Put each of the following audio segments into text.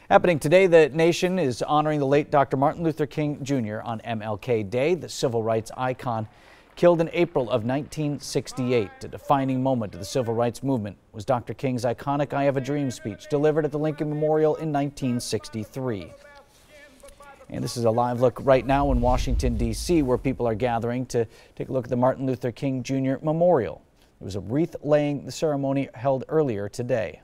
Happening today, the nation is honoring the late Dr. Martin Luther King Jr. on MLK Day, the civil rights icon killed in April of 1968. A defining moment of the civil rights movement was Dr. King's iconic "I Have a Dream" speech delivered at the Lincoln Memorial in 1963. And this is a live look right now in Washington, D.C., where people are gathering to take a look at the Martin Luther King Jr. Memorial. There was a wreath-laying ceremony held earlier today.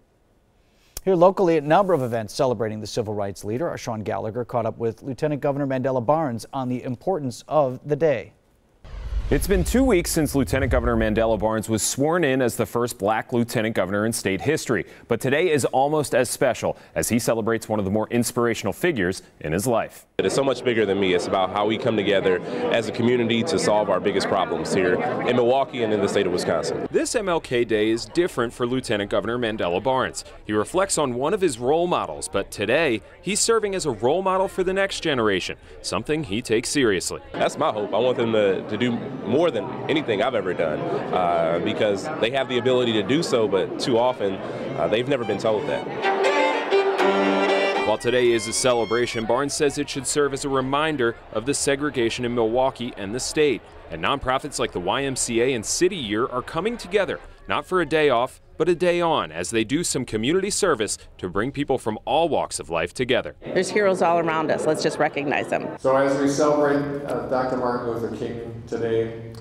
Here locally, a number of events celebrating the civil rights leader. Our Sean Gallagher caught up with Lieutenant Governor Mandela Barnes on the importance of the day. It's been 2 weeks since Lieutenant Governor Mandela Barnes was sworn in as the first black lieutenant governor in state history. But today is almost as special as he celebrates one of the more inspirational figures in his life. It's so much bigger than me. It's about how we come together as a community to solve our biggest problems here in Milwaukee and in the state of Wisconsin. This MLK Day is different for Lieutenant Governor Mandela Barnes. He reflects on one of his role models, but today he's serving as a role model for the next generation, something he takes seriously. That's my hope. I want them to do more than anything I've ever done because they have the ability to do so, but too often they've never been told that. While today is a celebration, Barnes says it should serve as a reminder of the segregation in Milwaukee and the state. And nonprofits like the YMCA and City Year are coming together, not for a day off, but a day on, as they do some community service to bring people from all walks of life together. There's heroes all around us. Let's just recognize them. So as we celebrate Dr. Martin Luther King today,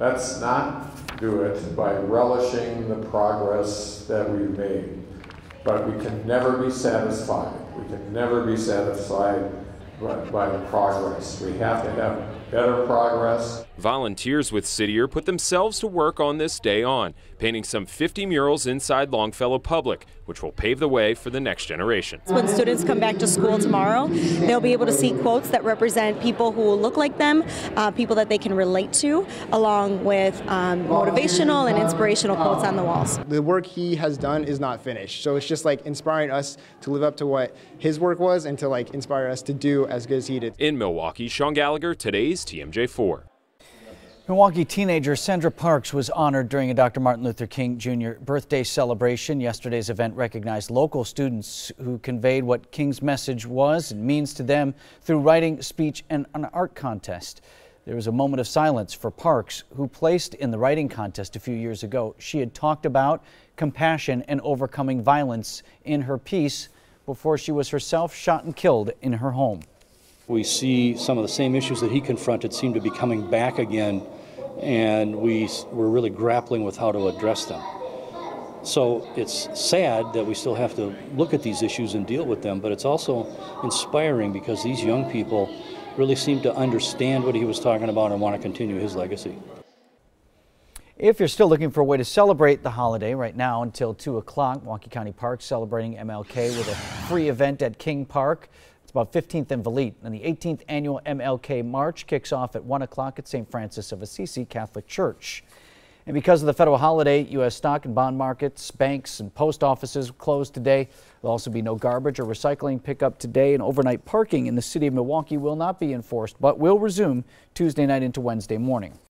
let's not do it by relishing the progress that we've made. But we can never be satisfied. We can never be satisfied by the progress. We have to have better progress. Volunteers with City Year put themselves to work on this day on, painting some 50 murals inside Longfellow Public, which will pave the way for the next generation. When students come back to school tomorrow, they'll be able to see quotes that represent people who look like them, people that they can relate to, along with motivational and inspirational quotes on the walls. The work he has done is not finished, so it's just like inspiring us to live up to what his work was and to inspire us to do as good as he did. In Milwaukee, Sean Gallagher, today's TMJ4. Milwaukee teenager Sandra Parks was honored during a Dr. Martin Luther King Jr. birthday celebration. Yesterday's event recognized local students who conveyed what King's message was and means to them through writing, speech, and an art contest. There was a moment of silence for Parks, who placed in the writing contest a few years ago. She had talked about compassion and overcoming violence in her piece before she was herself shot and killed in her home. We see some of the same issues that he confronted seem to be coming back again, and we're really grappling with how to address them. So it's sad that we still have to look at these issues and deal with them, but it's also inspiring because these young people really seem to understand what he was talking about and want to continue his legacy. If you're still looking for a way to celebrate the holiday right now until 2 o'clock, Milwaukee County Parks celebrating MLK with a free event at King Park. It's about 15th and Valete, and the 18th annual MLK March kicks off at 1 o'clock at St. Francis of Assisi Catholic Church. And because of the federal holiday, U.S. stock and bond markets, banks, and post offices closed today. There'll also be no garbage or recycling pickup today, and overnight parking in the city of Milwaukee will not be enforced, but will resume Tuesday night into Wednesday morning.